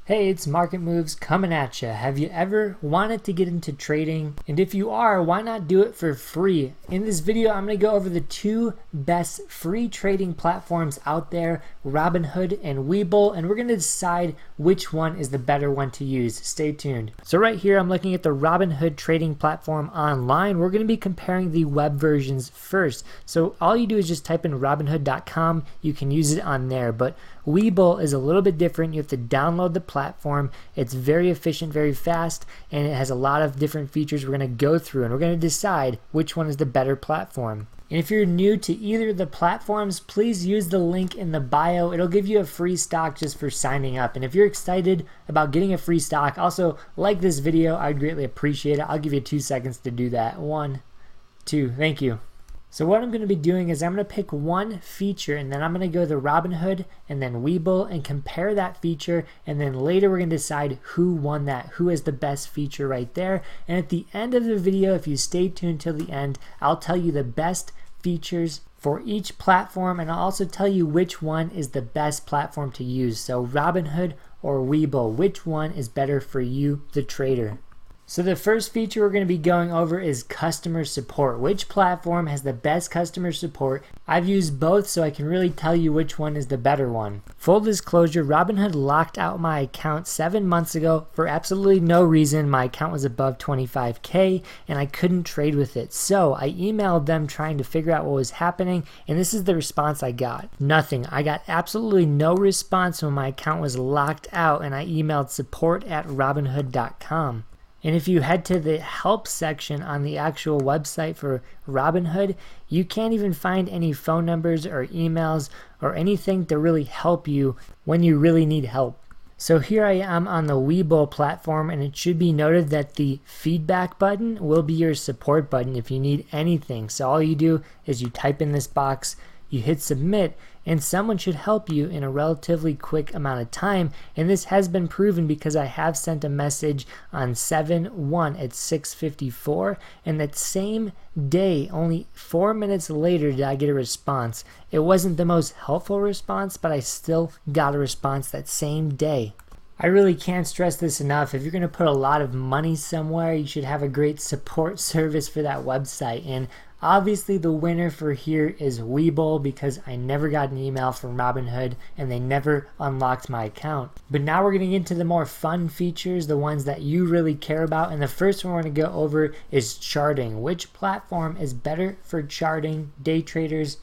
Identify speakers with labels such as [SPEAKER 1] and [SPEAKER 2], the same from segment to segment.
[SPEAKER 1] Hey, it's Market Moves coming at you. Have you ever wanted to get into trading? And if you are, why not do it for free? In this video, I'm going to go over the two best free trading platforms out there, Robinhood and Webull, and we're going to decide which one is the better one to use. Stay tuned. So right here, I'm looking at the Robinhood trading platform online. We're going to be comparing the web versions first. So all you do is just type in robinhood.com. You can use it on there, but Webull is a little bit different. You have to download the platform. It's very efficient, very fast, and it has a lot of different features we're going to go through, and we're going to decide which one is the better platform. And if you're new to either of the platforms, please use the link in the bio. It'll give you a free stock just for signing up. And if you're excited about getting a free stock, also like this video. I'd greatly appreciate it. I'll give you 2 seconds to do that. 1, 2, thank you. So what I'm going to be doing is I'm going to pick one feature, and then I'm going to go to Robinhood and then Webull and compare that feature, and then later we're going to decide who won that, who is the best feature right there. And at the end of the video, if you stay tuned till the end, I'll tell you the best features for each platform, and I'll also tell you which one is the best platform to use. So Robinhood or Webull, which one is better for you, the trader? So the first feature we're going to be going over is customer support. Which platform has the best customer support? I've used both, so I can really tell you which one is the better one. Full disclosure, Robinhood locked out my account 7 months ago for absolutely no reason. My account was above 25K and I couldn't trade with it. So I emailed them trying to figure out what was happening, and this is the response I got. Nothing. I got absolutely no response when my account was locked out, and I emailed support@robinhood.com. And if you head to the help section on the actual website for Robinhood, you can't even find any phone numbers or emails or anything to really help you when you really need help. So here I am on the Webull platform, and it should be noted that the feedback button will be your support button if you need anything. So all you do is you type in this box, you hit submit, and someone should help you in a relatively quick amount of time. And this has been proven because I have sent a message on 7/1 at 6:54, and that same day, only 4 minutes later, did I get a response. It wasn't the most helpful response, but I still got a response that same day. I really can't stress this enough. If you're going to put a lot of money somewhere, you should have a great support service for that website. And obviously the winner for here is Webull, because I never got an email from Robinhood and they never unlocked my account. But now we're getting into the more fun features, the ones that you really care about. And the first one we're going to go over is charting. Which platform is better for charting, day traders,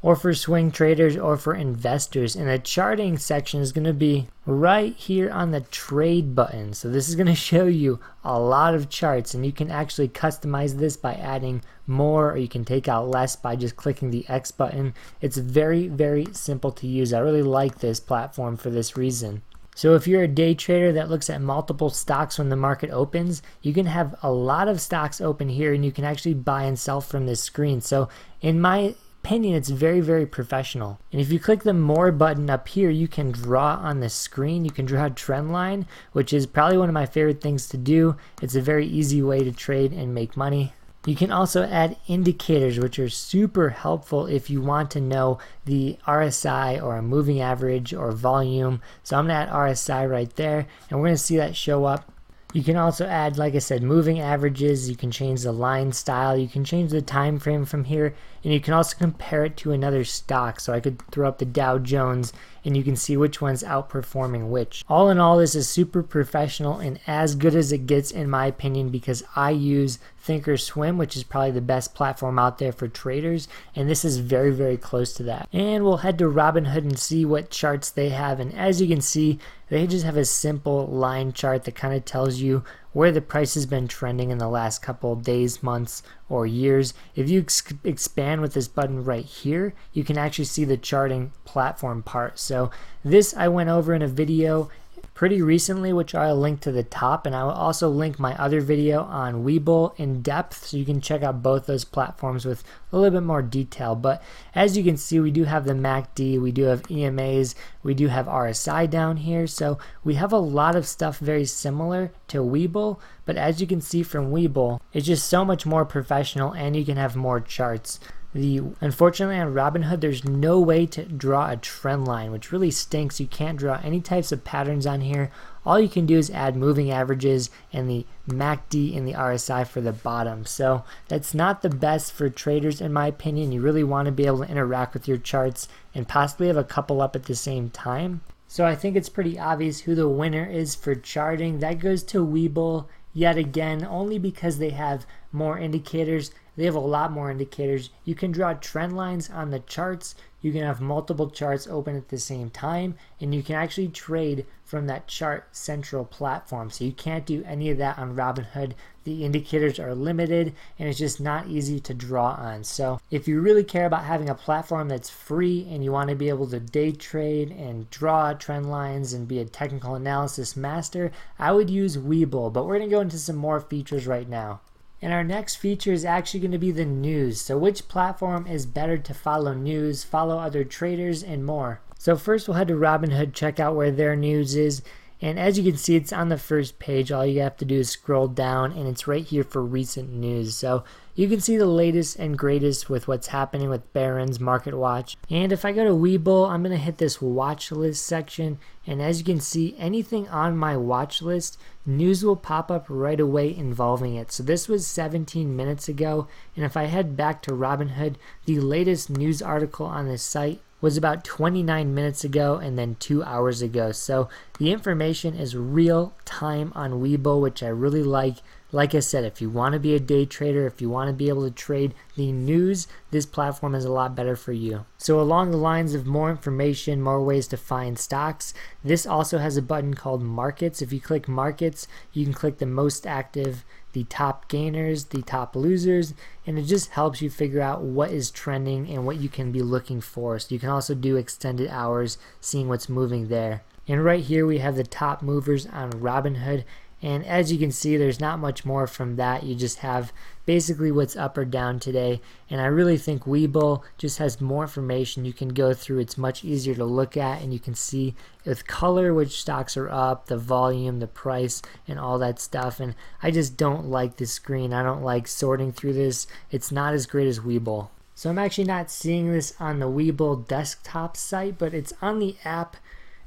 [SPEAKER 1] or for swing traders, or for investors? And the charting section is going to be right here on the trade button. So this is going to show you a lot of charts, and you can actually customize this by adding more, or you can take out less by just clicking the X button. It's very, very simple to use. I really like this platform for this reason. So if you're a day trader that looks at multiple stocks when the market opens, you can have a lot of stocks open here, and you can actually buy and sell from this screen. So in my opinion, it's very, very professional. And if you click the more button up here, you can draw on the screen. You can draw a trend line, which is probably one of my favorite things to do. It's a very easy way to trade and make money. You can also add indicators, which are super helpful if you want to know the RSI or a moving average or volume. So I'm going to add RSI right there, and we're going to see that show up. You can also add, like I said, moving averages. You can change the line style. You can change the time frame from here, and you can also compare it to another stock. So I could throw up the Dow Jones, and you can see which one's outperforming which. All in all, this is super professional and as good as it gets in my opinion, because I use Thinkorswim, which is probably the best platform out there for traders, and this is very, very close to that. And we'll head to Robinhood and see what charts they have, and as you can see, they just have a simple line chart that kind of tells you where the price has been trending in the last couple of days, months, or years. If you expand with this button right here, you can actually see the charting platform part. So this I went over in a video pretty recently, which I'll link to the top, and I will also link my other video on Webull in depth, so you can check out both those platforms with a little bit more detail. But as you can see, we do have the MACD, we do have EMAs, we do have RSI down here, so we have a lot of stuff very similar to Webull. But as you can see from Webull, it's just so much more professional, and you can have more charts. Unfortunately on Robinhood, there's no way to draw a trend line, which really stinks. You can't draw any types of patterns on here. All you can do is add moving averages and the MACD and the RSI for the bottom. So that's not the best for traders in my opinion. You really want to be able to interact with your charts and possibly have a couple up at the same time. So I think it's pretty obvious who the winner is for charting. That goes to Webull yet again, only because they have more indicators. They have a lot more indicators. You can draw trend lines on the charts. You can have multiple charts open at the same time, and you can actually trade from that chart central platform. So you can't do any of that on Robinhood. The indicators are limited, and it's just not easy to draw on. So if you really care about having a platform that's free and you want to be able to day trade and draw trend lines and be a technical analysis master, I would use Webull. But we're going to go into some more features right now. And our next feature is actually going to be the news. So which platform is better to follow news, follow other traders, and more. So first we'll head to Robinhood, check out where their news is. And as you can see, it's on the first page. All you have to do is scroll down, and it's right here for recent news. So you can see the latest and greatest with what's happening with Barron's Market Watch. And if I go to Webull, I'm going to hit this watch list section. And as you can see, anything on my watch list, news will pop up right away involving it. So this was 17 minutes ago. And if I head back to Robinhood, the latest news article on this site was about 29 minutes ago and then 2 hours ago. So the information is real time on Webull, which I really like. Like I said, if you want to be a day trader, if you want to be able to trade the news, this platform is a lot better for you. So along the lines of more information, more ways to find stocks, this also has a button called Markets. If you click Markets, you can click the most active, the top gainers, the top losers, and it just helps you figure out what is trending and what you can be looking for. So you can also do extended hours, seeing what's moving there. And right here we have the top movers on Robinhood. And as you can see, there's not much more from that. You just have basically what's up or down today. And I really think Webull just has more information you can go through. It's much easier to look at, and you can see with color which stocks are up, the volume, the price, and all that stuff. And I just don't like this screen. I don't like sorting through this. It's not as great as Webull. So I'm actually not seeing this on the Webull desktop site, but it's on the app.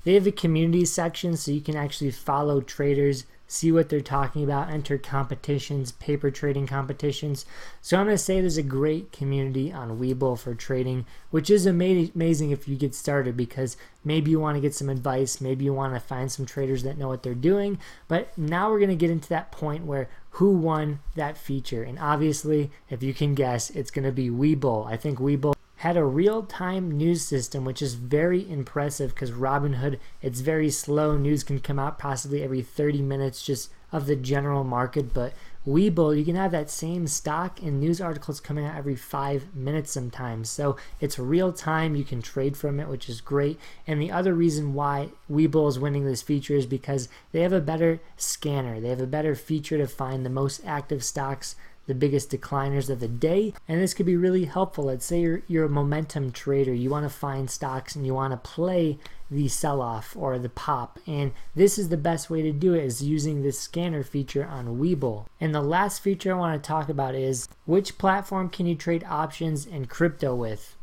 [SPEAKER 1] They have a community section, so you can actually follow traders, see what they're talking about, enter competitions, paper trading competitions. So I'm going to say there's a great community on Webull for trading, which is amazing if you get started, because maybe you want to get some advice, maybe you want to find some traders that know what they're doing. But now we're going to get into that point where who won that feature. And obviously, if you can guess, it's going to be Webull. I think Webull had a real-time news system, which is very impressive, because Robinhood, it's very slow. News can come out possibly every 30 minutes just of the general market, but Webull, you can have that same stock and news articles coming out every 5 minutes sometimes. So it's real time. You can trade from it, which is great. And the other reason why Webull is winning this feature is because they have a better scanner. They have a better feature to find the most active stocks, the biggest decliners of the day, and this could be really helpful. Let's say you're a momentum trader, you want to find stocks and you want to play the sell-off or the pop, and this is the best way to do it, is using this scanner feature on Webull. And the last feature I want to talk about is which platform can you trade options and crypto with.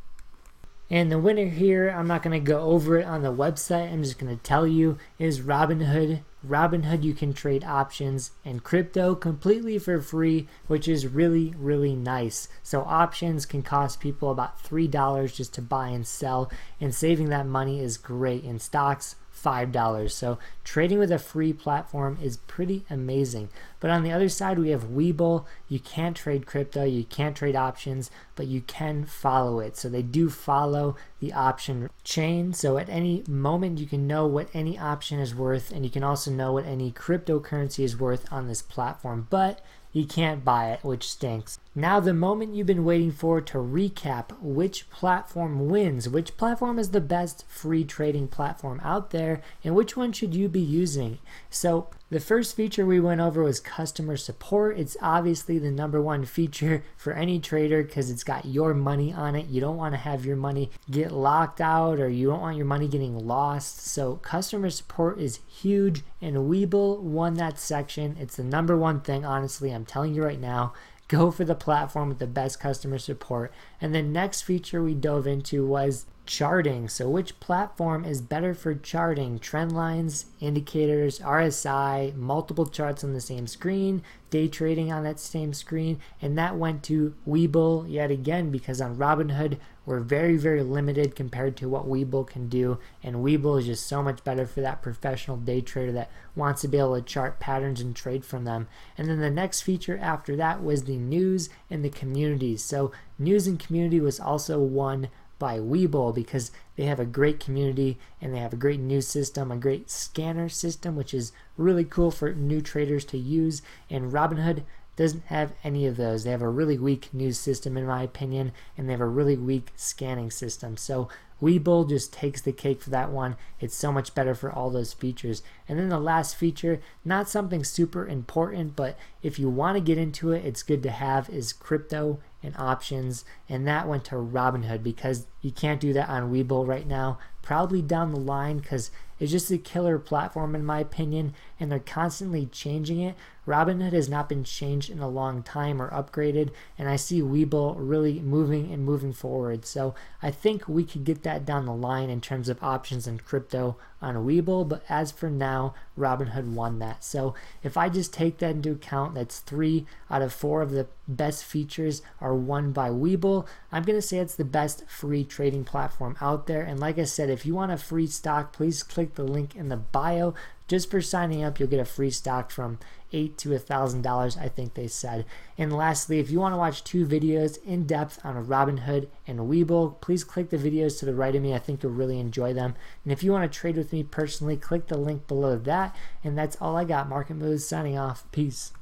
[SPEAKER 1] And the winner here, I'm not going to go over it on the website, I'm just going to tell you, is Robinhood. Robinhood, you can trade options and crypto completely for free, which is really, really nice. So options can cost people about $3 just to buy and sell, and saving that money is great. In stocks, $5. So trading with a free platform is pretty amazing. But on the other side, we have Webull. You can't trade crypto, you can't trade options, but you can follow it. So they do follow the option chain. So at any moment, you can know what any option is worth, and you can also know what any cryptocurrency is worth on this platform. But you can't buy it, which stinks. Now the moment you've been waiting for, to recap which platform wins, which platform is the best free trading platform out there, and which one should you be using. So the first feature we went over was customer support. It's obviously the #1 feature for any trader because it's got your money on it. You don't want to have your money get locked out, or you don't want your money getting lost. So customer support is huge, and Webull won that section. It's the #1 thing, honestly. I'm telling you right now. go for the platform with the best customer support. And the next feature we dove into was charting. So which platform is better for charting? Trend lines, indicators, RSI, multiple charts on the same screen, day trading on that same screen, and that went to Webull yet again, because on Robinhood we're very, very limited compared to what Webull can do, and Webull is just so much better for that professional day trader that wants to be able to chart patterns and trade from them. And then the next feature after that was the news and the communities. So news and community was also won by Webull because they have a great community and they have a great news system, a great scanner system, which is really cool for new traders to use. And Robinhood doesn't have any of those. They have a really weak news system in my opinion, and they have a really weak scanning system. So Webull just takes the cake for that one. It's so much better for all those features. And then the last feature, not something super important, but if you want to get into it, it's good to have, is crypto and options, and that went to Robinhood because you can't do that on Webull right now. Probably down the line, because it's just a killer platform in my opinion, and they're constantly changing it. Robinhood has not been changed in a long time or upgraded, and I see Webull really moving forward. So I think we could get that down the line in terms of options and crypto on Webull, but as for now, Robinhood won that. So if I just take that into account, that's 3 out of 4 of the best features are won by Webull. I'm going to say it's the best free trading platform out there. And like I said, if you want a free stock, please click the link in the bio. Just for signing up, you'll get a free stock from $8 to $1,000, I think they said. And lastly, if you want to watch 2 videos in depth on Robinhood and Webull, please click the videos to the right of me. I think you'll really enjoy them. And if you want to trade with me personally, click the link below that. And that's all I got. Market Moves signing off. Peace.